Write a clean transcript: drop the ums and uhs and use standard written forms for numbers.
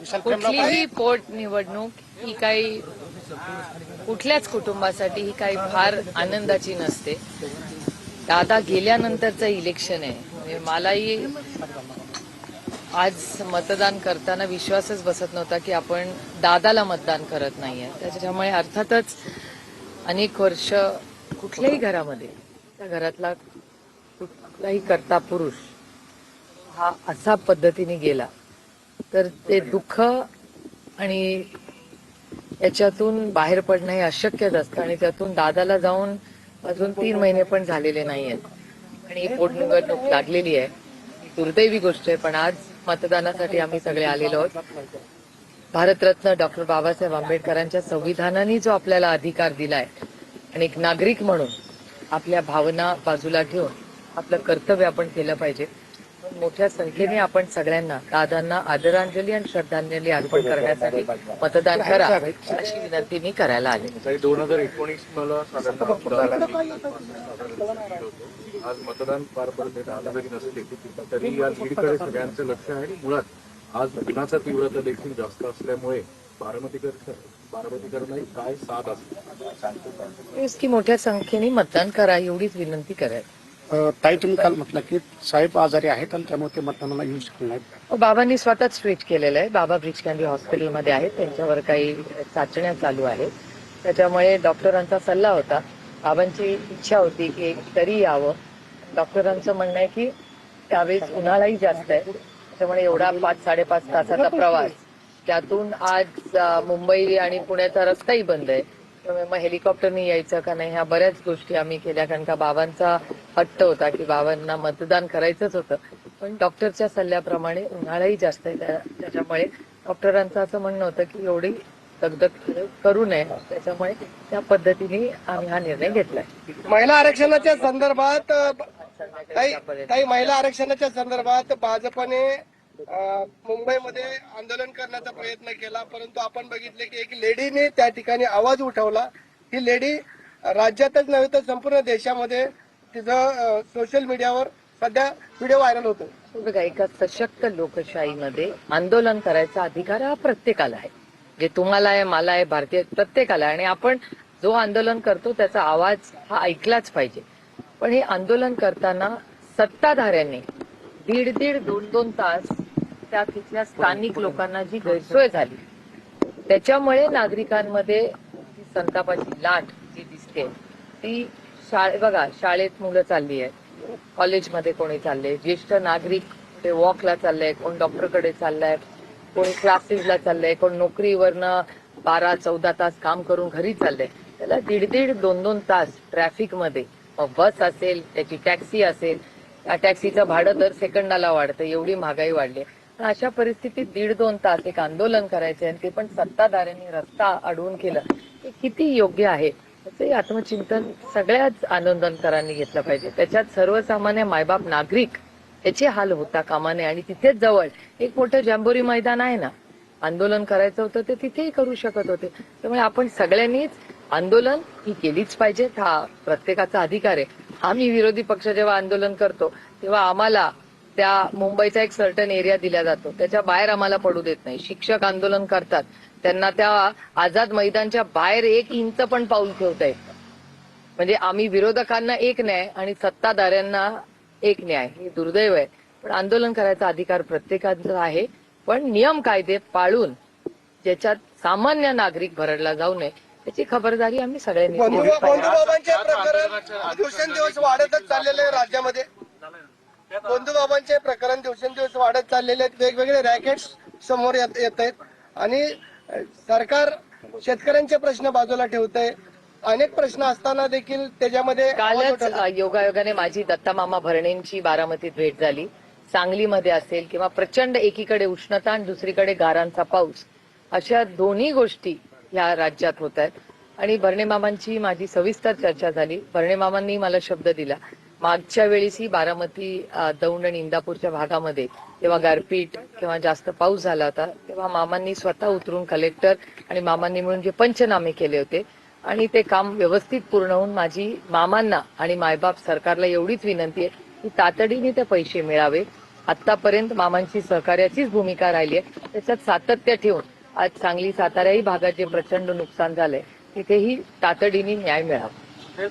कुठलीही पोटनिवडणूक ही काही कुठल्याच कुटुंबासाठी ही काही फार आनंदाची नसते. दादा गेल्यानंतरचं इलेक्शन आहे. म्हणजे मलाही आज मतदान करताना विश्वासच बसत नव्हता की आपण दादाला मतदान करत नाहीये. त्याच्यामुळे अर्थातच अनेक वर्ष कुठल्याही घरामध्ये त्या घरातला कुठलाही कर्ता पुरुष हा असा पद्धतीने गेला तर ते दुःख आणि याच्यातून बाहेर पडणं हे अशक्यच असतं. आणि त्यातून दादाला जाऊन अजून 3 महिने पण झालेले नाहीयेत आणि ही पोटनिवडणूक लागलेली आहे. दुर्दैवी गोष्ट आहे, पण आज मतदानासाठी आम्ही सगळे आलेलो आहोत. भारतरत्न डॉक्टर बाबासाहेब आंबेडकरांच्या संविधानाने जो आपल्याला अधिकार दिलाय आणि एक नागरिक म्हणून आपल्या भावना बाजूला ठेवून आपलं कर्तव्य आपण केलं पाहिजे. मोठ्या संख्येने आपण सगळ्यांना दादांना आदरांजली आणि श्रद्धांजली अर्पण करण्यासाठी मतदान करा अशी विनंती मी करायला आले. 2019 मला आज मतदान पार पडते आलं जरी नसले तरी या लीडकडे सगळ्यांचं लक्ष आहे. आणि मुळात आज उन्हाचा तीव्रता देखील जास्त असल्यामुळे बारामतीकरांना काय साथ असते की मोठ्या संख्येने मतदान करा एवढीच विनंती करायला. ताई, तुम्ही काल म्हटलं की साहेब आजारी आहेत आणि त्यामुळे ते मतदानाला येऊ शकले नाहीत. बाबांनी स्वतःच ट्विट केलेलं आहे. बाबा ब्रीच कॅन्डी हॉस्पिटलमध्ये आहेत, त्यांच्यावर काही चाचण्या चालू आहेत. त्याच्यामुळे डॉक्टरांचा सल्ला होता, बाबांची इच्छा होती की तरी यावं. डॉक्टरांचं म्हणणं आहे की त्यावेळेस उन्हाळाही जास्त आहे, त्याच्यामुळे एवढा 5-5.5 तासाचा प्रवास, त्यातून आज मुंबई आणि पुण्याचा रस्ताही बंद आहे. त्यामुळे मग हेलिकॉप्टरनी यायचं का नाही, ह्या बऱ्याच गोष्टी आम्ही केल्या. कारण का बाबांचा हट्ट होता की बाबांना मतदान करायचंच होतं, पण डॉक्टरच्या सल्ल्याप्रमाणे उन्हाळाही जास्त आहे, त्याच्यामुळे डॉक्टरांचं असं म्हणणं होतं की एवढी दगदग करू नये. त्याच्यामुळे त्या पद्धतीने आम्ही हा निर्णय घेतलाय. महिला आरक्षणाच्या संदर्भात काही महिला आरक्षणाच्या संदर्भात भाजपने मुंबईमध्ये आंदोलन करण्याचा प्रयत्न केला, परंतु आपण बघितले की एक लेडीने त्या ठिकाणी आवाज उठवला. ही लेडी राज्यातच नव्हे तर संपूर्ण देशामध्ये तिचं सोशल मीडियावर सध्या व्हिडिओ व्हायरल होतो. बघा, एका सशक्त लोकशाहीमध्ये आंदोलन करायचा अधिकार हा प्रत्येकाला आहे. जे तुम्हाला आहे, मला आहे, भारतीय प्रत्येकाला आहे. आणि आपण जो आंदोलन करतो त्याचा आवाज हा ऐकलाच पाहिजे. पण हे आंदोलन करताना सत्ताधाऱ्यांनी 1.5-2 तास त्या तिथल्या स्थानिक लोकांना जी गैरसोय झाली, त्याच्यामुळे नागरिकांमध्ये संतापाची लाट जी दिसते ती बघा, शाळेत मुलं चालली आहेत, कॉलेजमध्ये कोणी चालले, ज्येष्ठ नागरिक ते वॉकला चाललंय, कोण डॉक्टरकडे चाललाय, कोणी क्लासेसला चाललंय, कोण नोकरीवरनं 12-14 तास काम करून घरी चाललंय. त्याला 1.5-2 तास ट्रॅफिकमध्ये, बस असेल, त्याची टॅक्सी असेल, त्या टॅक्सीचं भाडं दर सेकंदाला वाढतं, एवढी महागाई वाढली. अशा परिस्थितीत 1.5-2 तास एक आंदोलन करायचे आणि ते पण सत्ताधाऱ्यांनी रस्ता अडवून केलं, हे किती योग्य आहे याचे आत्मचिंतन सगळ्याच आंदोलनकारांनी घेतलं पाहिजे. त्याच्यात सर्वसामान्य मायबाप नागरिक याचे हाल होता कामा नये. आणि तिथेच जवळ एक मोठं जांभोरी मैदान आहे ना, आंदोलन करायचं होतं ते तिथेही करू शकत होते. त्यामुळे आपण सगळ्यांनीच आंदोलन ही केलीच पाहिजे, हा प्रत्येकाचा अधिकार आहे. आम्ही विरोधी पक्ष जेव्हा आंदोलन करतो तेव्हा आम्हाला त्या मुंबईचा एक सर्टन एरिया दिला जातो, त्याच्या बाहेर आम्हाला पडू देत नाही. शिक्षक आंदोलन करतात, त्यांना त्या आझाद मैदानच्या बाहेर 1 इंच पण पाऊल ठेवता येत. म्हणजे आम्ही विरोधकांना एक न्याय आणि सत्ताधाऱ्यांना एक न्याय, हे दुर्दैव आहे. पण आंदोलन करायचा अधिकार प्रत्येकाचा आहे, पण नियम कायदे पाळून ज्याच्यात सामान्य नागरिक भरडला जाऊ नये त्याची खबरदारी आम्ही सगळ्यांनी घेतली पाहिजे. बंधुबाबांचे प्रकरण दिवसेंदिवस वाढतच चाललेले आहे राज्यामध्ये. बंधुबाबांचे प्रकरण दिवसेंदिवस वाढत चाललेले आहेत, वेगवेगळे रॅकेट्स समोर येत आहेत आणि सरकार शेतकऱ्यांचे प्रश्न बाजूला ठेवत आहे. अनेक प्रश्न असताना देखील त्याच्यामध्ये कालच योगायोगाने माझी दत्तामामा भरणेंची बारामतीत भेट झाली. सांगलीमध्ये असेल किंवा प्रचंड एकीकडे उष्णता आणि दुसरीकडे गारांचा पाऊस, अशा दोन्ही गोष्टी या राज्यात होत आहेत. आणि भरणे मामांची माझी सविस्तर चर्चा झाली. भरणे मामांनी मला शब्द दिला, मागच्या वेळीसही बारामती, दौंड आणि इंदापूरच्या भागामध्ये तेव्हा गारपीट किंवा जास्त पाऊस झाला होता, तेव्हा मामांनी स्वतः उतरून कलेक्टर आणि मामांनी मिळून जे पंचनामे केले होते आणि ते काम व्यवस्थित पूर्ण होऊन माझी मामांना आणि मायबाप सरकारला एवढीच विनंती आहे की तातडीने ते पैसे मिळावे. आतापर्यंत मामांची सहकार्याचीच भूमिका राहिली आहे. त्याच्यात सातत्य ठेवून आज सांगली साताराही भागात जे प्रचंड नुकसान झालंय तिथेही तातडीने न्याय मिळावा.